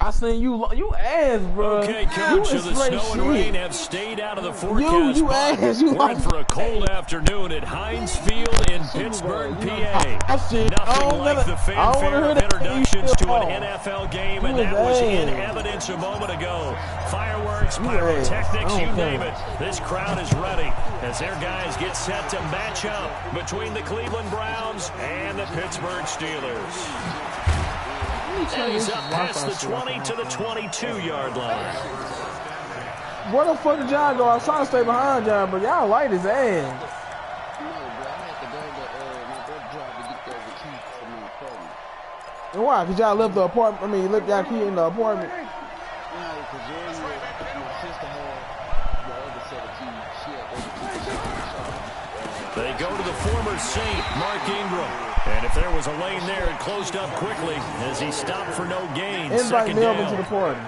I seen you ass, bro. Okay, coach, so the snow and rain have stayed out of the forecast. You ass. You We're in for a cold afternoon at Heinz Field in Pittsburgh, PA. Nothing like the fanfare of introductions to an NFL game, and that was in evidence a moment ago. Fireworks, pyrotechnics, you name it. This crowd is ready as their guys get set to match up between the Cleveland Browns and the Pittsburgh Steelers. And he's up past the 20 to the 22-yard line. Where the fuck did y'all go? I was trying to stay behind y'all, but y'all light his ass. And why? Because y'all left the apartment. I mean, you left y'all key in the apartment. They go to the former Saint, Mark Ingram. And if there was a lane there, it closed up quickly as he stopped for no gain. Invite Melvin to the party.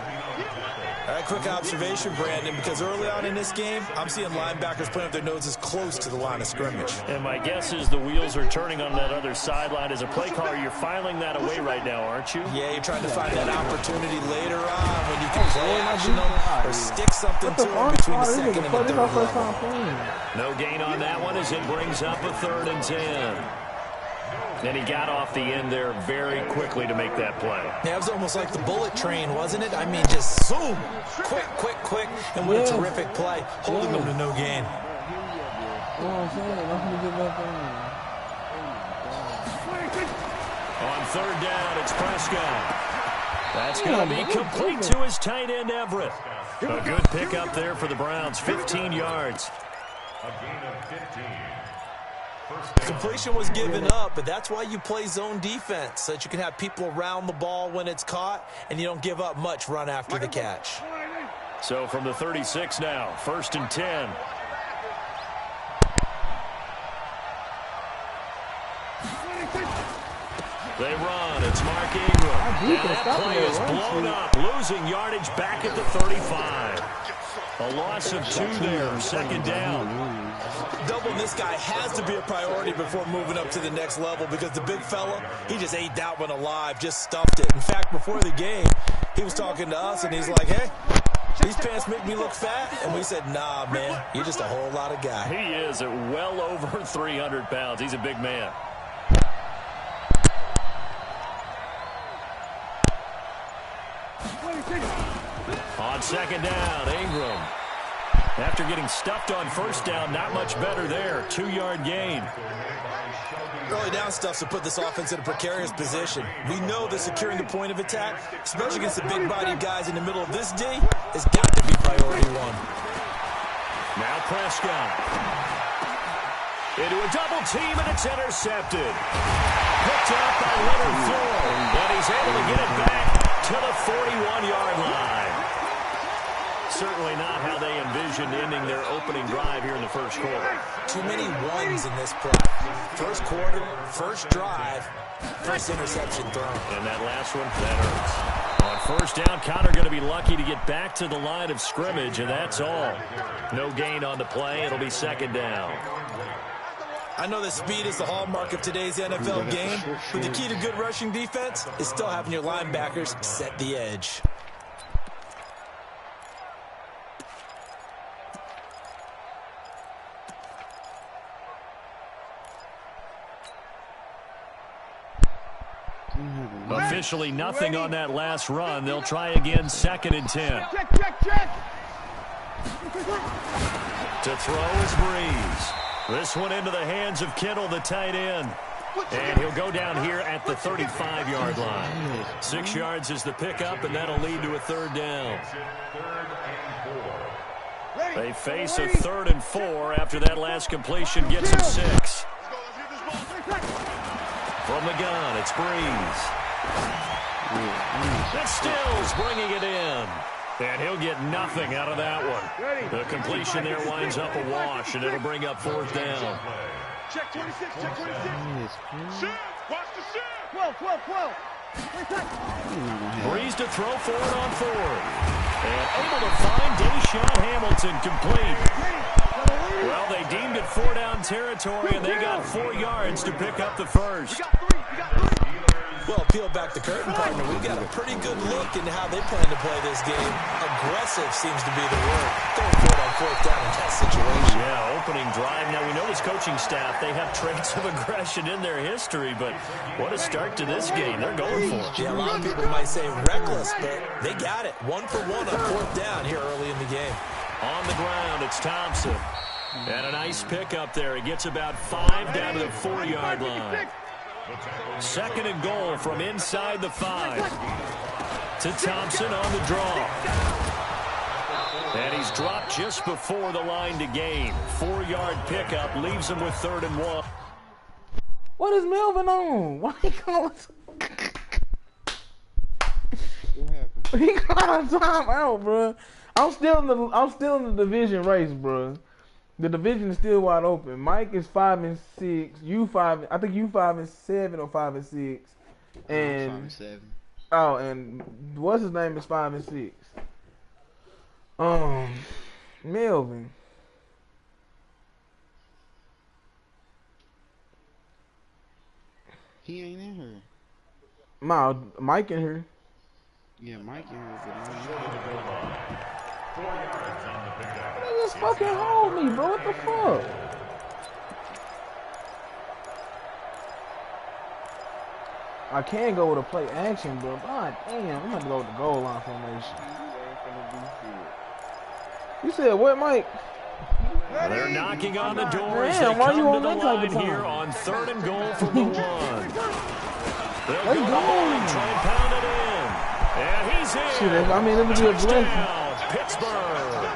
All right, quick observation, Brandon, because early on in this game, I'm seeing linebackers putting up their noses close to the line of scrimmage. And my guess is the wheels are turning on that other sideline. As a play caller, you're filing that away right now, aren't you? Yeah, you're trying to find that opportunity later on when you can play action them or stick something to them between the second and the third level. No gain on that one as it brings up a 3rd and 10. And he got off the end there very quickly to make that play. Yeah, it was almost like the bullet train, wasn't it? I mean, just zoom, quick, and what a terrific play, holding them to no gain. On 3rd down, it's Prescott. That's going to be complete to his tight end, Everett. A good pickup there for the Browns, 15 yards. A gain of 15. Completion was given up, but that's why you play zone defense, so that you can have people around the ball when it's caught, and you don't give up much run after the catch. So from the 36 now, 1st and 10. They run. It's Mark Ingram. And that play is blown up, losing yardage back at the 35. A loss of 2 there, 2nd down. Doubling this guy has to be a priority before moving up to the next level because the big fella, he just ate that one alive, just stuffed it. In fact, before the game, he was talking to us, and he's like, hey, these pants make me look fat. And we said, nah, man, you're just a whole lot of guy. He is at well over 300 pounds. He's a big man. On 2nd down, Ingram. After getting stuffed on 1st down, not much better there. 2-yard gain. Early down stuff to put this offense in a precarious position. We know that securing the point of attack, especially against the big-bodied guys in the middle of this D, has got to be priority 1. Now Prescott. Into a double team, and it's intercepted. Picked up by Leonard Floyd, and he's able to get it back to the 41-yard line. Certainly not how they envisioned ending their opening drive here in the 1st quarter. Too many ones in this play. 1st quarter, 1st drive, 1st interception thrown. And that last one, that hurts. On 1st down, Connor going to be lucky to get back to the line of scrimmage, and that's all. No gain on the play. It'll be 2nd down. I know that speed is the hallmark of today's NFL game, but the key to good rushing defense is still having your linebackers set the edge. Officially nothing on that last run. They'll try again, 2nd and 10. To throw is Breeze. This one into the hands of Kittle, the tight end. And he'll go down here at the 35-yard line. 6 yards is the pickup, and that'll lead to a 3rd down. They face a 3rd and 4 after that last completion gets him 6. From the gun, it's Breeze. That's Stills bringing it in. And he'll get nothing out of that one. The completion there winds up a wash, and it'll bring up 4th down. Check 26, check 26. Shoot, watch the shoot. 12. Breeze to throw for it on 4th. And able to find Deshaun Hamilton complete. Well, they deemed it 4-down territory, and they got 4 yards to pick up the 1st. Well, peel back the curtain, partner, we've got a pretty good look into how they plan to play this game. Aggressive seems to be the word. Going for it on fourth down in that situation. Yeah, opening drive. Now, we know his coaching staff, they have traits of aggression in their history, but what a start to this game. They're going for it. Yeah, a lot of people might say reckless, but they got it. 1 for 1 on fourth down here early in the game. On the ground, it's Thompson. And a nice pickup there. He gets about 5 down to the 4-yard line. 2nd and goal from inside the 5. To Thompson on the draw. And he's dropped just before the line to gain. 4-yard pickup leaves him with 3rd and 1. What is Melvin on? Why he calling? He calling time out, bro. I'm still in the division race, bro. The division is still wide open. Mike is 5-6. You 5. I think you 5-7 or 5-6. And 5-7. Oh, and what's his name is 5-6. Melvin. He ain't in her. Mike in here. Yeah, Mike in her. They just fucking hold me, bro. What the fuck? I can go with a play action, bro. God damn, I'm gonna go with the goal line formation. You said what, Mike? They're knocking on the doors. Damn, they why come you to on the that type of line here time? on 3rd and goal from the 1. They'll go to the go. line, try and pound it in. And he's in. Shit, I mean, it would be a blessing. Touchdown, Pittsburgh.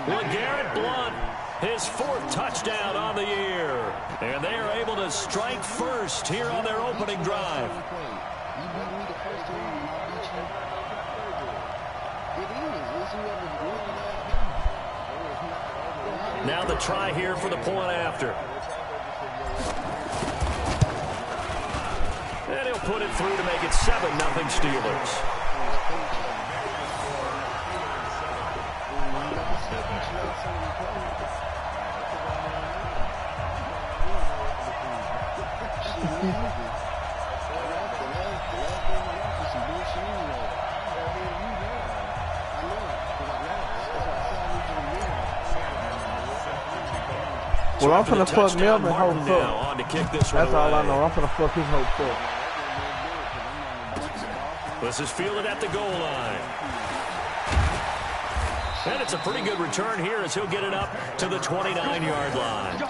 LeGarrette Blount, his 4th touchdown on the year. And they are able to strike first here on their opening drive. Now the try here for the point after. And he'll put it through to make it 7-0 Steelers. Well, I'm finna fuck Melvin hopes up. That's all I know. I'm finna fuck his hopes up. This is fielded at the goal line. And it's a pretty good return here as he'll get it up to the 29-yard line.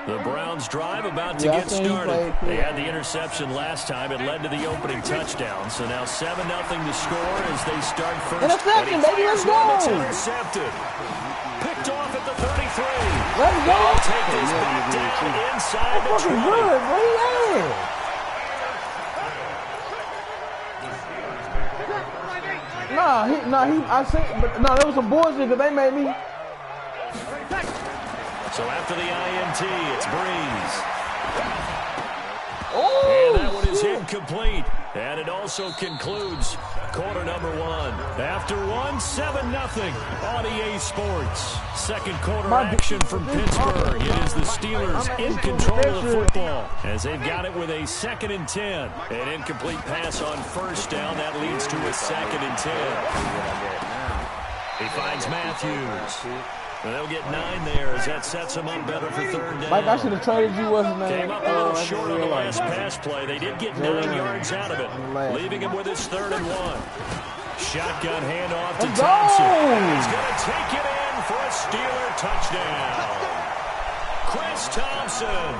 The Browns drive about to get started. They had the interception last time. It led to the opening touchdown. So now 7-0 to score as they start first. Interception, baby, let's go. It's intercepted. Picked off at the 33. Let's go. They'll take this back down inside the 20. Good, bro. I said, but no, there was some bullshit because they made me. So after the INT, it's Breeze. Oh, and that one is incomplete. And it also concludes quarter number 1. After 1, 7-0 on EA Sports. Second quarter action from Pittsburgh. It is the Steelers in control of the football as they've got it with a 2nd and 10. An incomplete pass on first down. That leads to a 2nd and 10. He finds Matthews. They'll get 9 there as that sets them up better for 3rd down. Mike, I should have traded you, wasn't it? Came up a little short on the last pass play. They did get 9 yards out of it, leaving him with his 3rd and 1. Shotgun handoff to Thompson. He's going to take it in for a Steeler touchdown. Chris Thompson,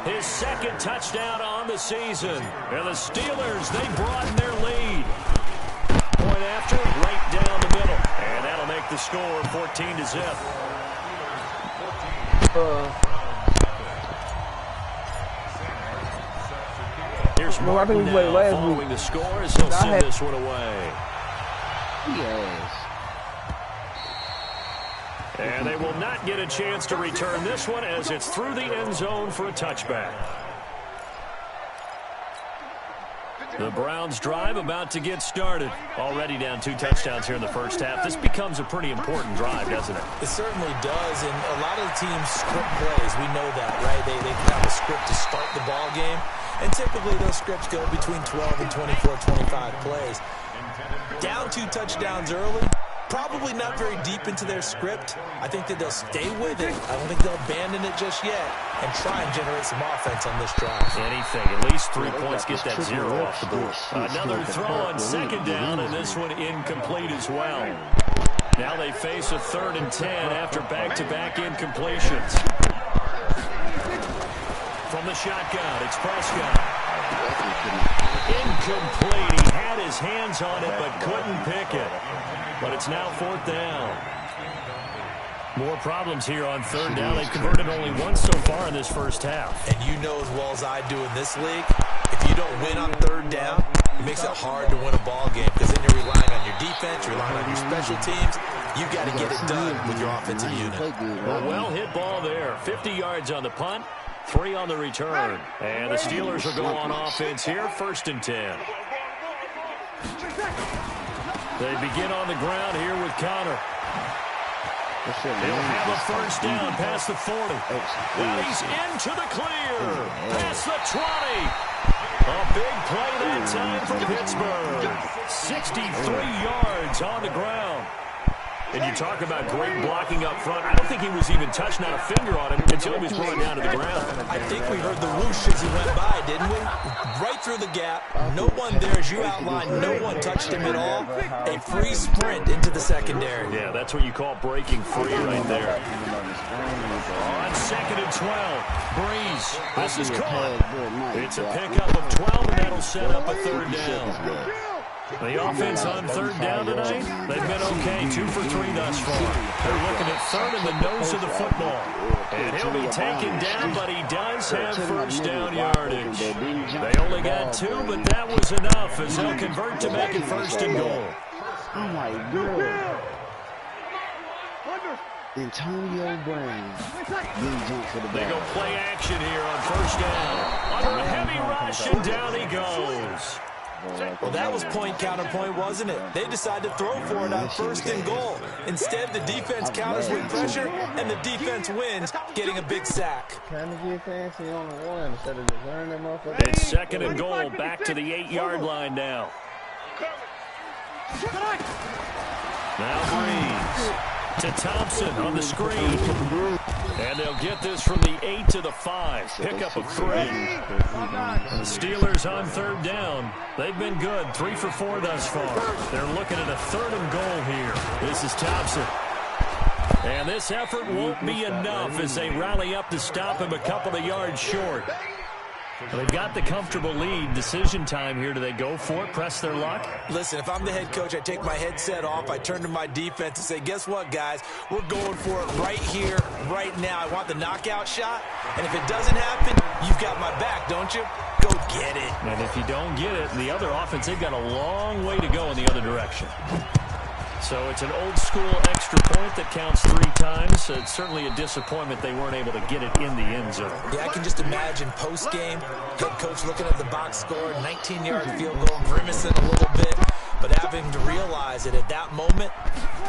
his 2nd touchdown on the season. And the Steelers, they broaden their lead. Point after, right down the middle. And that'll make the score 14-0. Here's Martin now following the score as he'll send this one away. Yes. And they will not get a chance to return this one as it's through the end zone for a touchback. The Browns drive about to get started. Already down 2 touchdowns here in the first half. This becomes a pretty important drive, doesn't it? It certainly does, and a lot of the teams script plays. We know that, right? They have a script to start the ball game, and typically those scripts go between 12 and 24, 25 plays. Down 2 touchdowns early, probably not very deep into their script. I think that they'll stay with it. I don't think they'll abandon it just yet and try and generate some offense on this drive. Anything. At least 3 points, get that 0 off the board. Another throw on second down, and this one incomplete as well. Now they face a 3rd and 10 after back-to-back incompletions. From the shotgun, it's Prescott. Incomplete. He had his hands on it but couldn't pick it. But it's now 4th down. More problems here on 3rd down. They've converted only once so far in this first half. And you know as well as I do in this league, if you don't win on 3rd down, it makes it hard to win a ball game because then you're relying on your defense, you're relying on your special teams. You got to get it done with your offensive unit. A well-hit ball there. 50 yards on the punt, 3 on the return. And the Steelers will go on offense here, 1st and 10. They begin on the ground here with Connor. He'll have a 1st down past the 40. Now he's into the clear. Past the 20. A big play that time for Pittsburgh. 63 yards on the ground. And you talk about great blocking up front. I don't think he was even touched, not a finger on him, until he was brought down to the ground. I think we heard the whoosh as he went by, didn't we? Right through the gap. No one there, as you outlined. No one touched him at all. A free sprint into the secondary. Yeah, that's what you call breaking free right there. On 2nd and 12, Breeze. This is caught. It's a pickup of 12, and that'll set up a 3rd down. The offense on 3rd down tonight, they've been okay, 2 for 3 thus far. They're looking at 3rd in the nose of the football. And he'll be taken down, but he does have 1st down yardage. They only got 2, but that was enough as they'll convert to make it 1st and goal. Oh my God. Antonio Brown. They go play action here on 1st down. Under a heavy rush, and down he goes. Well, that was point counterpoint, wasn't it? They decided to throw for it on 1st and goal. Instead, the defense counters with pressure, and the defense wins, getting a big sack. Trying to get fancy on the one instead of just learning them off. It's 2nd and goal, back to the 8-yard line now. Now Breeze to Thompson on the screen. And they'll get this from the 8 to the 5. Pickup of 3. The Steelers on 3rd down. They've been good. 3 for 4 thus far. They're looking at a 3rd and goal here. This is Thompson. And this effort won't be enough as they rally up to stop him a couple of yards short. They've got the comfortable lead. Decision time here. Do they go for it, press their luck? Listen, if I'm the head coach, I take my headset off. I turn to my defense and say, guess what, guys? We're going for it right here, right now. I want the knockout shot. And if it doesn't happen, you've got my back, don't you? Go get it. And if you don't get it, the other offense, they've got a long way to go in the other direction. So it's an old-school extra point that counts 3 times. So it's certainly a disappointment they weren't able to get it in the end zone. Yeah, I can just imagine post-game, head coach looking at the box score, 19-yard field goal, grimacing a little bit, but having to realize that at that moment,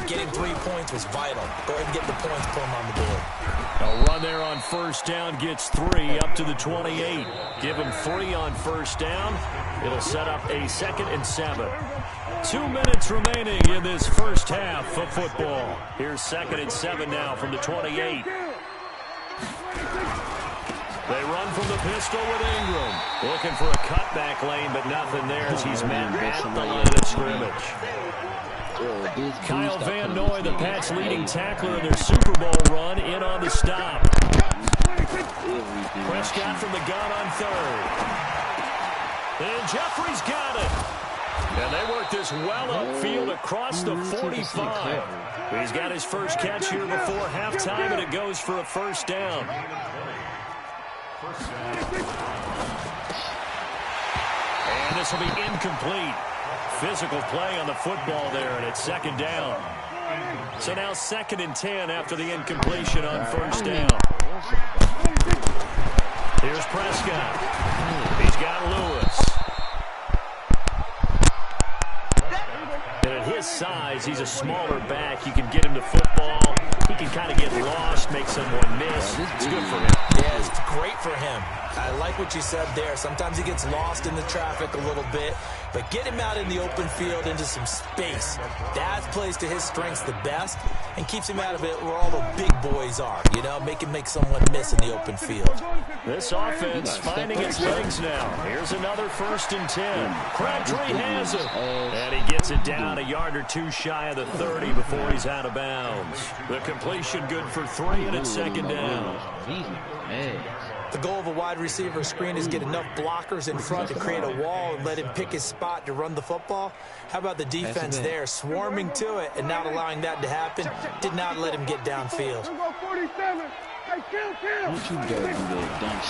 getting 3 points was vital. Go ahead and get the points, put them on the board. A run there on 1st down gets 3 up to the 28. Give him 3 on 1st down. It'll set up a 2nd and 7. 2 minutes remaining in this first half of football. Here's 2nd and 7 now from the 28. They run from the pistol with Ingram. Looking for a cutback lane, but nothing there as he's met at the line of scrimmage. Kyle Van Noy, the Pats' leading tackler in their Super Bowl run, in on the stop. Prescott from the gun on 3rd. And Jeffrey's got it. And they work this well upfield across the 45. He's got his first catch here before halftime, and it goes for a 1st down. And this will be incomplete. Physical play on the football there, and it's 2nd down. So now 2nd and 10 after the incompletion on 1st down. Here's Prescott. He's got Lewis. size. He's a smaller back. You can get him to football. He can kind of get lost, make someone miss. It's good for him. Yeah, it's great for him. I like what you said there. Sometimes he gets lost in the traffic a little bit, but get him out in the open field into some space. That plays to his strengths the best and keeps him out of it where all the big boys are, you know, make him make someone miss in the open field. This offense finding its legs now. Here's another 1st and 10. Crabtree has it. And he gets it down a yard or two shy of the 30 before he's out of bounds. The completion good for 3, and it's 2nd down. The goal of a wide receiver screen is get enough blockers in front to create a wall and let him pick his spot to run the football. How about the defense there, swarming to it and not allowing that to happen? Did not let him get downfield.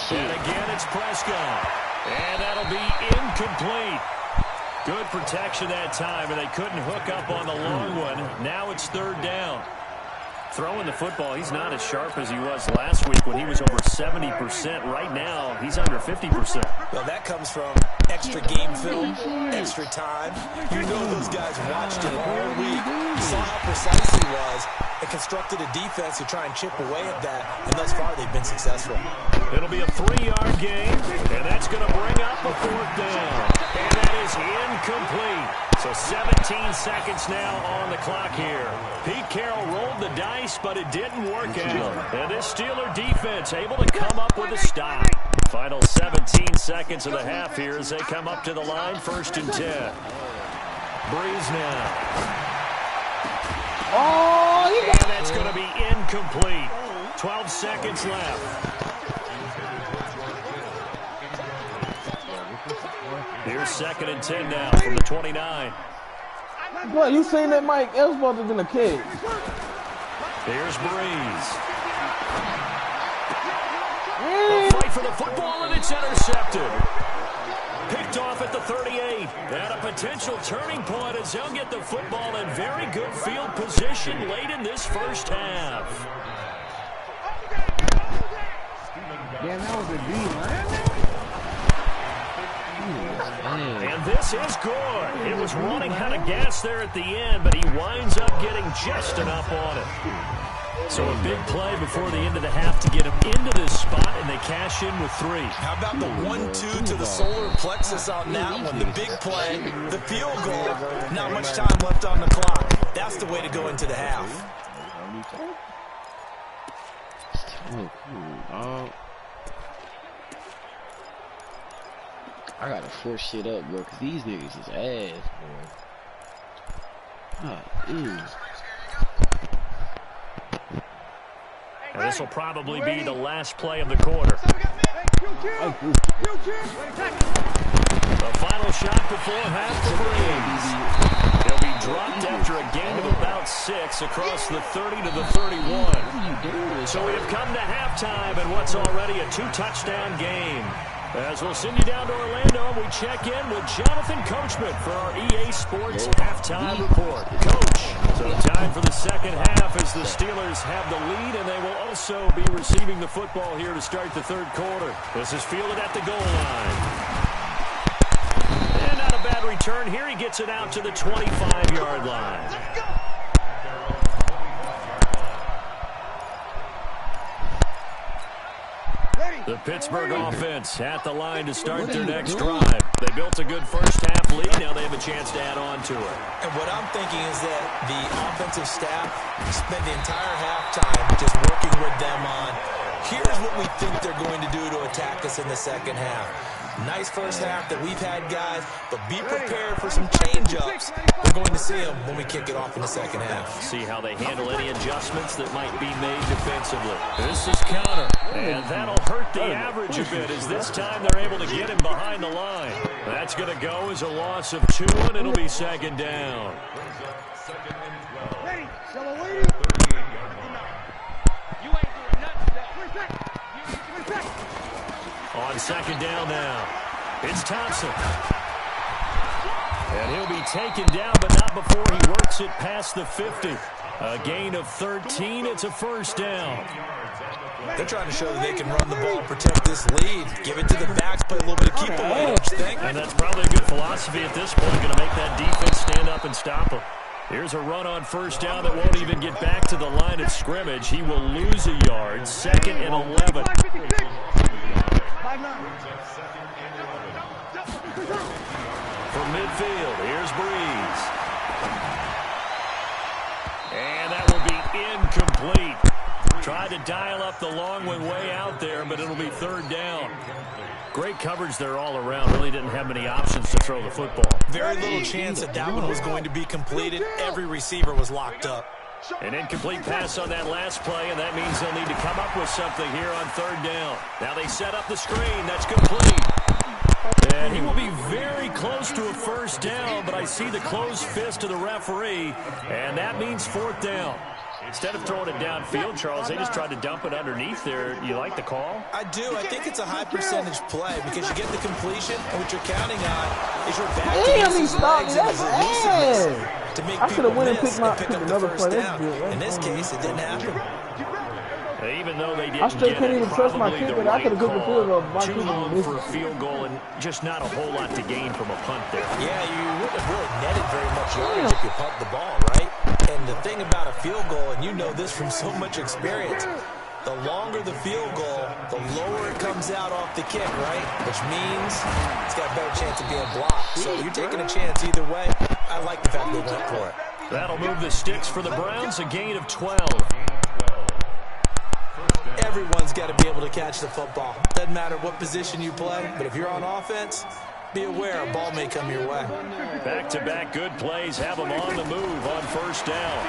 And again, it's Prescott. And that'll be incomplete. Good protection that time, and they couldn't hook up on the long one. Now it's 3rd down. Throwing the football, he's not as sharp as he was last week when he was over 70%. Right now, he's under 50%. Well, that comes from extra game film, extra time. You know those guys watched him all week, saw how precise he was, and constructed a defense to try and chip away at that, and thus far they've been successful. It'll be a 3-yard gain, and that's going to bring up a 4th down. And that is incomplete. So 17 seconds now on the clock here. Pete Carroll rolled the dice, but it didn't work out. And this Steeler defense able to come up with a stop. Final 17 seconds of the half here as they come up to the line, 1st and 10. Breeze now. Oh, and that's going to be incomplete. 12 seconds left. Here's 2nd and 10 now from the 29. Boy, you seen that Mike Ellsworth is in the catch. Here's Breeze. The fight for the football, and it's intercepted. Picked off at the 38. And a potential turning point as they'll get the football in very good field position late in this first half. Damn, that was a D, man. And this is good. It was running out of gas there at the end, but he winds up getting just enough on it. So a big play before the end of the half to get him into this spot, and they cash in with 3. How about the 1-2 to the solar plexus on that one? The big play, the field goal, not much time left on the clock. That's the way to go into the half. I gotta force shit up, bro, because these niggas is ass, bro. And this will probably be the last play of the quarter. The final shot before half for Breeze. He'll be dropped after a gain of about 6 across the 30 to the 31. So we have come to halftime in what's already a 2-touchdown game. As we'll send you down to Orlando, and we check in with Jonathan Coachman for our EA Sports halftime report. Coach, so time for the second half as the Steelers have the lead, and they will also be receiving the football here to start the 3rd quarter. This is fielded at the goal line. And not a bad return here. He gets it out to the 25-yard line. The Pittsburgh offense at the line to start their next drive. They built a good first-half lead. Now they have a chance to add on to it. And what I'm thinking is that the offensive staff spent the entire halftime just working with them on, here's what we think they're going to do to attack us in the second half. Nice first half that we've had, guys, but be prepared for some change-ups. We're going to see them when we kick it off in the second half. See how they handle any adjustments that might be made defensively. This is counter, and that'll hurt the average a bit as this time they're able to get him behind the line. That's going to go as a loss of 2, and it'll be 2nd down. On 2nd down now, it's Thompson. And he'll be taken down, but not before he works it past the 50. A gain of 13, it's a 1st down. They're trying to show that they can run the ball, protect this lead, give it to the backs, play a little bit of keep away, don't you think? And that's probably a good philosophy at this point, going to make that defense stand up and stop them. Here's a run on first down that won't even get back to the line of scrimmage. He will lose a yard. 2nd and 11. From midfield, here's Breeze. And that will be incomplete. Tried to dial up the long one way out there, but it'll be 3rd down. Great coverage there all around. Really didn't have many options to throw the football. Very little chance that that one was going to be completed. Every receiver was locked up. An incomplete pass on that last play, and that means they'll need to come up with something here on 3rd down. Now they set up the screen. That's complete. And he will be very close to a 1st down, but I see the closed fist of the referee, and that means 4th down. Instead of throwing it downfield, Charles, they just tried to dump it underneath there. You like the call? I do. I think it's a high percentage play because you get the completion, and what you're counting on is your back to his legs and his elusiveness to make people miss and pick up the 1st down. In this case, it didn't happen. Even though they didn't I still can't even trust my kicker. I could have took the field goal. Too long for a field goal and just not a whole lot to gain from a punt there. Yeah, you wouldn't have really netted very much yardage if you punt the ball, right? And the thing about a field goal, and you know this from so much experience, the longer the field goal, the lower it comes out off the kick, right? Which means it's got a better chance of being blocked. So you're taking a chance either way. I like the fact they went for it. That'll move the sticks for the Browns, a gain of 12. Everyone's got to be able to catch the football. Doesn't matter what position you play, but if you're on offense, be aware a ball may come your way. Back-to-back good plays have them on the move on 1st down.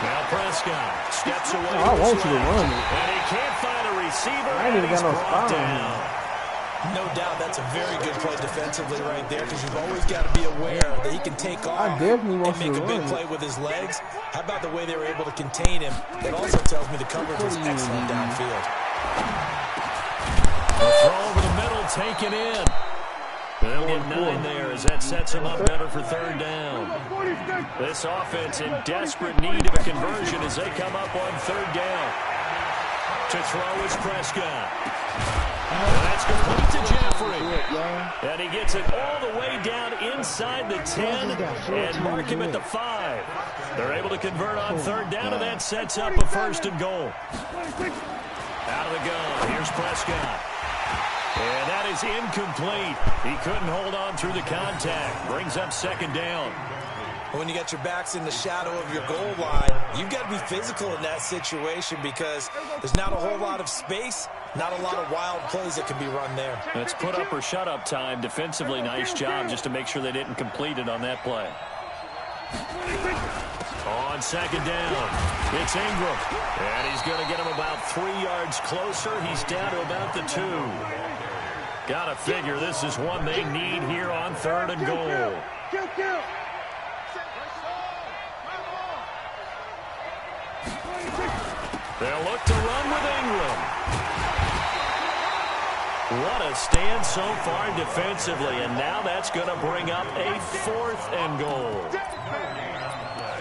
Now Prescott steps away. I want you to run it. And he can't find a receiver. I ain't even got no spine. No doubt that's a very good play defensively right there because you've always got to be aware that he can take off and make a big play with his legs. How about the way they were able to contain him? That also tells me the coverage was excellent downfield. A throw over the middle, taken in. They'll get 9 there as that sets them up better for 3rd down. This offense in desperate need of a conversion as they come up on 3rd down. To throw is Prescott. And that's complete to Jeffrey. And he gets it all the way down inside the 10 and mark him at the 5. They're able to convert on 3rd down, and that sets up a 1st and goal. Out of the gun, here's Prescott. And that is incomplete. He couldn't hold on through the contact. Brings up 2nd down. When you got your backs in the shadow of your goal line, you've got to be physical in that situation because there's not a whole lot of space, not a lot of wild plays that can be run there. It's put up or shut up time. Defensively, nice job just to make sure they didn't complete it on that play. On 2nd down, it's Ingram. And he's going to get him about 3 yards closer. He's down to about the 2. Got to figure this is one they need here on 3rd and goal. They'll look to run with Ingram. What a stand so far defensively, and now that's going to bring up a 4th and goal.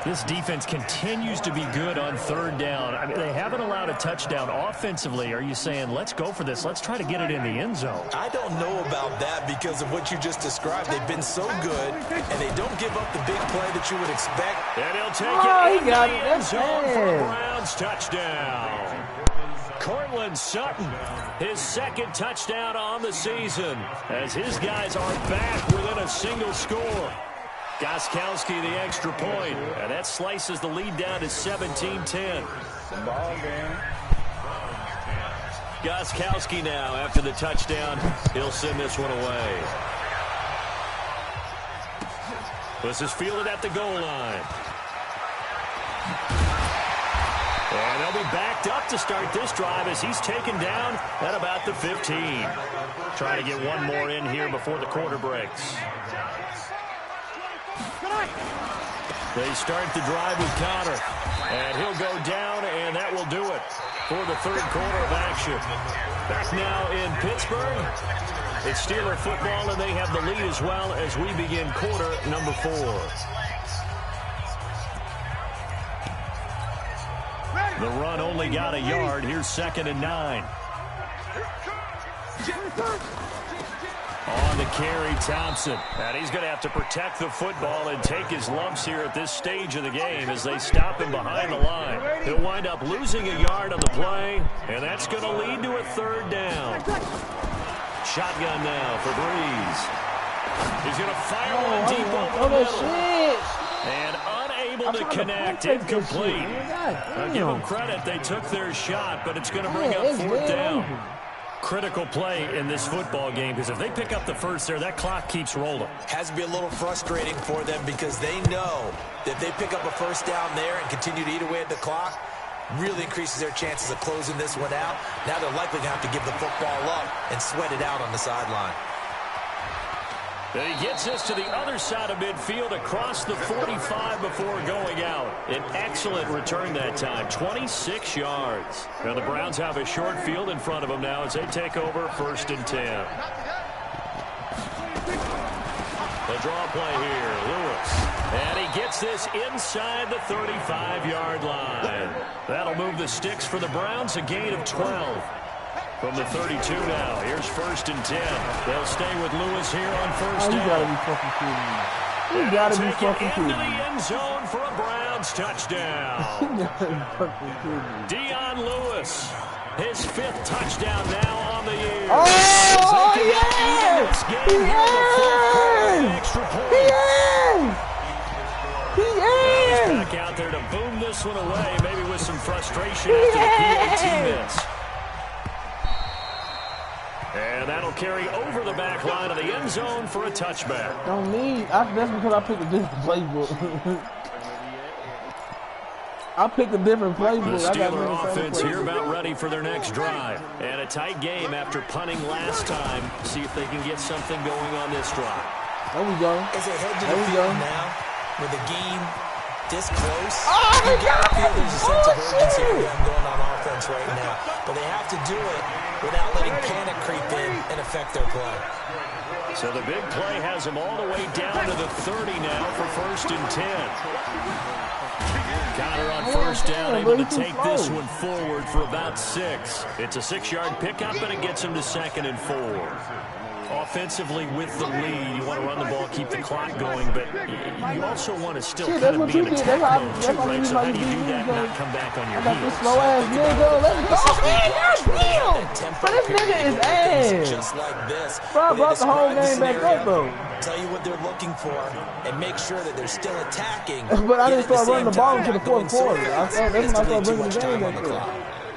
This defense continues to be good on 3rd down. I mean, they haven't allowed a touchdown offensively. Are you saying, let's go for this, let's try to get it in the end zone? I don't know about that because of what you just described. They've been so good, and they don't give up the big play that you would expect. And he'll take it in the end zone for a Browns touchdown. Cortland Sutton, his 2nd touchdown on the season, as his guys are back within a single score. Gostkowski the extra point, and that slices the lead down to 17-10. Gostkowski now, after the touchdown, he'll send this one away. This is fielded at the goal line. And they'll be backed up to start this drive as he's taken down at about the 15. Trying to get one more in here before the quarter breaks. They start the drive with Connor, and he'll go down, and that will do it for the 3rd quarter of action. Back now in Pittsburgh, it's Steeler football, and they have the lead as well as we begin quarter number 4. The run only got a yard. Here's 2nd and 9. On the carry, Thompson. And he's going to have to protect the football and take his lumps here at this stage of the game as they stop him behind the line. He'll wind up losing a yard on the play, and that's going to lead to a 3rd down. Shotgun now for Breeze. He's going to fire one deep over the middle. And unable to connect, incomplete. I'll give them credit. They took their shot, but it's going to bring up 4th down. Critical play in this football game because if they pick up the first there, that clock keeps rolling. Has to be a little frustrating for them because they know that if they pick up a 1st down there and continue to eat away at the clock, really increases their chances of closing this one out. Now they're likely going to have to give the football up and sweat it out on the sideline. And he gets us to the other side of midfield across the 45 before going out. An excellent return that time, 26 yards. Now the Browns have a short field in front of them now as they take over 1st and 10. The draw play here, Lewis. And he gets this inside the 35-yard line. That'll move the sticks for the Browns, a gain of 12. From the 32 now, here's 1st and 10. They'll stay with Lewis here on 1st down. You gotta be fucking kidding me. You gotta be fucking kidding me. Into the end zone for a Browns touchdown. You gotta be fucking kidding me. Dion Lewis, his 5th touchdown now on the year. Oh, yeah! He is! He's back out there to boom this one away, maybe with some frustration after the PAT miss. And that'll carry over the back line of the end zone for a touchback. That's because I picked a different playbook. I picked a different playbook. The Steeler offense here about ready for their next drive. And a tight game after punting last time. See if they can get something going on this drive. There we go. As they head to the field now, with the game this close, oh my God! There's a sense of urgency for them going on offense right now. But they have to do it without letting panic creep in and affect their play. So the big play has them all the way down to the 30 now for 1st and 10. Connor on 1st down, able to take this one forward for about 6. It's a 6-yard pickup, and it gets him to 2nd and 4. Offensively with the lead, you want to run the ball, keep the clock going, but you also want to still kind of be in attack mode too, right? So how do you do that and not come back on your heels? Slow ass nigga, let's go, man, goddamn! But this nigga is ass. Just like this. Bro, I brought the whole game back up, though. Tell you what they're looking for and make sure that they're still attacking. But I didn't start running the ball until the 4th quarter. That's when I started bringing the game back up.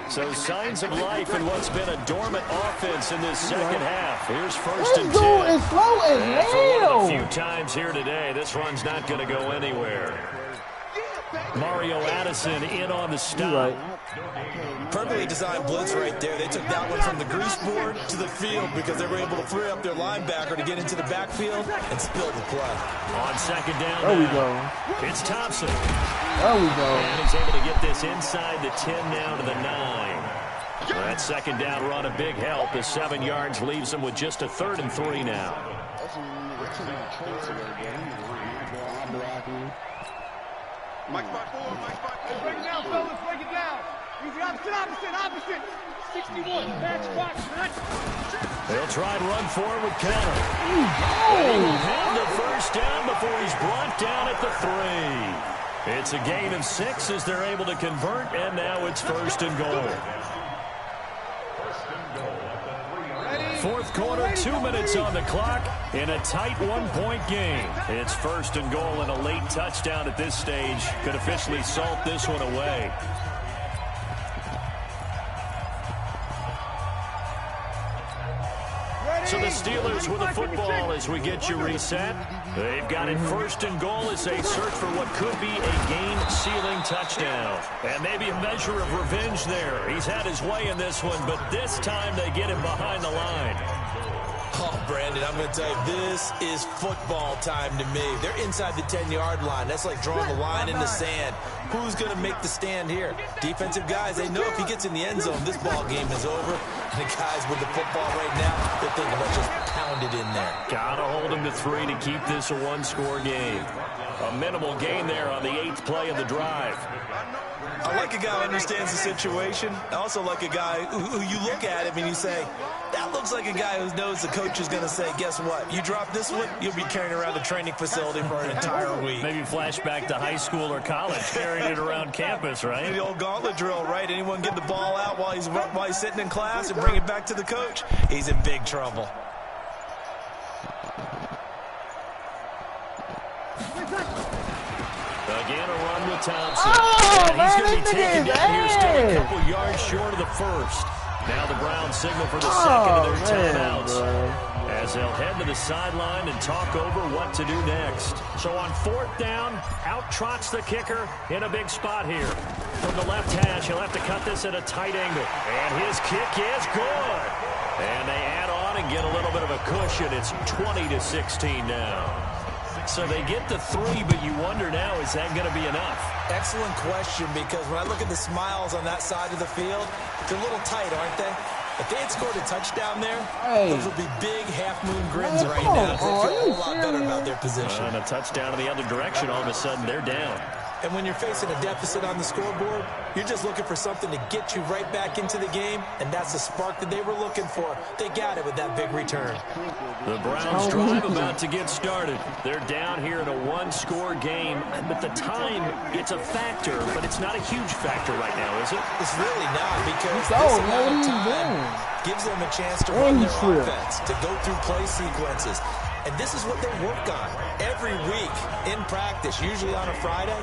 So signs of life in what's been a dormant offense in this second half. Here's 1st and 10. This dude is slow as hell. For one of the few times here today, this run's not going to go anywhere. Mario Addison in on the stop. Perfectly designed blitz right there. They took that one from the grease board to the field because they were able to free up their linebacker to get into the backfield and spill the play. On 2nd down there we go. It's Thompson. There we go. And he's able to get this inside the 10 now to the 9. Well, that 2nd down run a big help as 7 yards leaves him with just a 3rd and 3 now. Mike's by 4, Mike's by 4. Break it down, fellas, break it down. Easy, opposite. 61, match box, They'll try and run forward with Connor. He'll have the 1st down before he's brought down at the 3. It's a gain of 6 as they're able to convert, and now it's 1st and goal. 4th quarter, 2 minutes on the clock in a tight 1-point game. It's 1st and goal, and a late touchdown at this stage could officially salt this one away. So the Steelers with the football as we get you reset. They've got it 1st and goal as they search for what could be a game-sealing touchdown. And maybe a measure of revenge there. He's had his way in this one, but this time they get him behind the line. Oh, Brandon, I'm going to tell you, this is football time to me. They're inside the 10-yard line. That's like drawing the line in the sand. Who's going to make the stand here? Defensive guys, they know if he gets in the end zone, this ball game is over. And the guys with the football right now, they're thinking, let's just pound it in there. Gotta hold them to 3 to keep this a one-score game. A minimal gain there on the 8th play of the drive. I like a guy who understands the situation. I also like a guy who you look at him and you say, that looks like a guy who knows the coach is going to say, guess what? You drop this one, you'll be carrying around the training facility for an entire week. Maybe flashback to high school or college, carrying it around campus, right? The old gauntlet drill, right? Anyone get the ball out while he's sitting in class and bring it back to the coach? He's in big trouble. Again, a run with Thompson. And he's going to be taken down here, still a couple yards short of the first. Now the Browns signal for the second of their timeouts as they'll head to the sideline and talk over what to do next. So on 4th down, out trots the kicker in a big spot here. From the left hash, he'll have to cut this at a tight angle. And his kick is good. And they add on and get a little bit of a cushion. It's 20-16 now. So they get the 3, but you wonder now, is that going to be enough? Excellent question, because when I look at the smiles on that side of the field, they're a little tight, aren't they? If they had scored a touchdown there, those would be big half-moon grins right now. They feel a whole lot better about their position. And a touchdown in the other direction, all of a sudden they're down. And when you're facing a deficit on the scoreboard, you're just looking for something to get you right back into the game, and that's the spark that they were looking for. They got it with that big return. The Browns drive about to get started. They're down here in a one-score game, but the time, it's a factor, but it's not a huge factor right now, is it? It's really not, because this amount of time gives them a chance to run their offense, to go through play sequences. And this is what they work on every week in practice, usually on a Friday.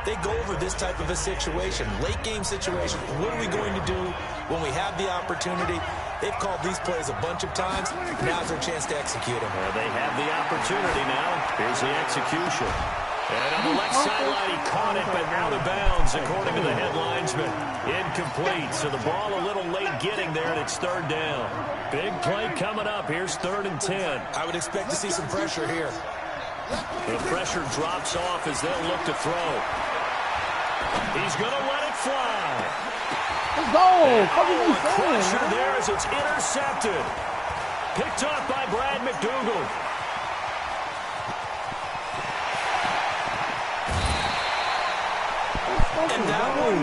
They go over this type of a situation, late game situation. What are we going to do when we have the opportunity? They've called these plays a bunch of times. Now's their chance to execute them. Well, they have the opportunity now. Here's the execution. And on the left sideline, he caught it, but out of bounds, according to the head linesman. Incomplete, so the ball a little late getting there, and it's 3rd down. Big play coming up. Here's 3rd and 10. I would expect to see some pressure here. The pressure drops off as they'll look to throw. He's going to let it fly. Let's go. Pressure there as it's intercepted. Picked up by Brad McDougal. And that one,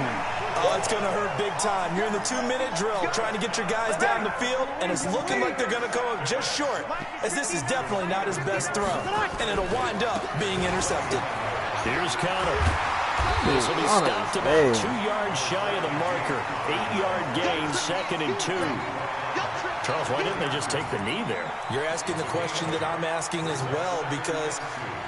oh, it's going to hurt big time. You're in the 2-minute drill trying to get your guys down the field, and it's looking like they're going to go up just short, as this is definitely not his best throw, and it'll wind up being intercepted. Here's Connor. This will be stopped about 2 yards shy of the marker. 8-yard gain, 2nd and 2. Charles, why didn't they just take the knee there? You're asking the question that I'm asking as well, because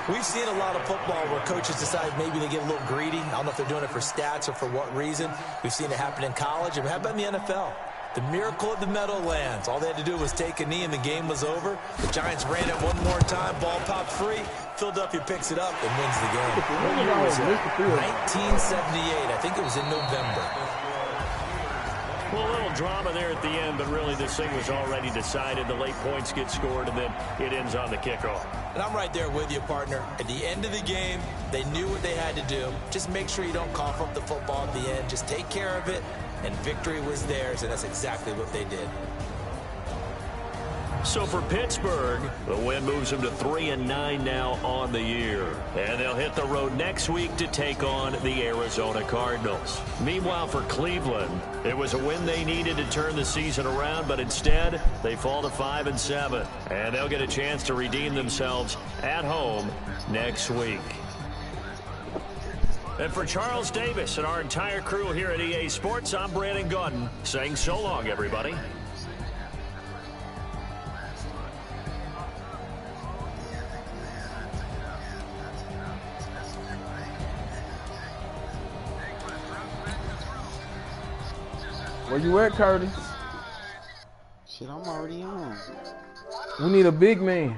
we've seen a lot of football where coaches decide maybe they get a little greedy. I don't know if they're doing it for stats or for what reason. We've seen it happen in college. And how about in the NFL? The miracle of the Meadowlands. All they had to do was take a knee and the game was over. The Giants ran it one more time. Ball popped free. Philadelphia picks it up and wins the game. What year was that? 1978. I think it was in November. Well, a little drama there at the end, but really this thing was already decided. The late points get scored, and then it ends on the kickoff. And I'm right there with you, partner. At the end of the game, they knew what they had to do. Just make sure you don't cough up the football at the end. Just take care of it, and victory was theirs, and that's exactly what they did. So for Pittsburgh, the win moves them to 3-9 now on the year. And they'll hit the road next week to take on the Arizona Cardinals. Meanwhile, for Cleveland, it was a win they needed to turn the season around, but instead, they fall to 5-7. And they'll get a chance to redeem themselves at home next week. And for Charles Davis and our entire crew here at EA Sports, I'm Brandon Gordon saying so long, everybody. Where you at, Curtis? Shit, I'm already on. We need a big man.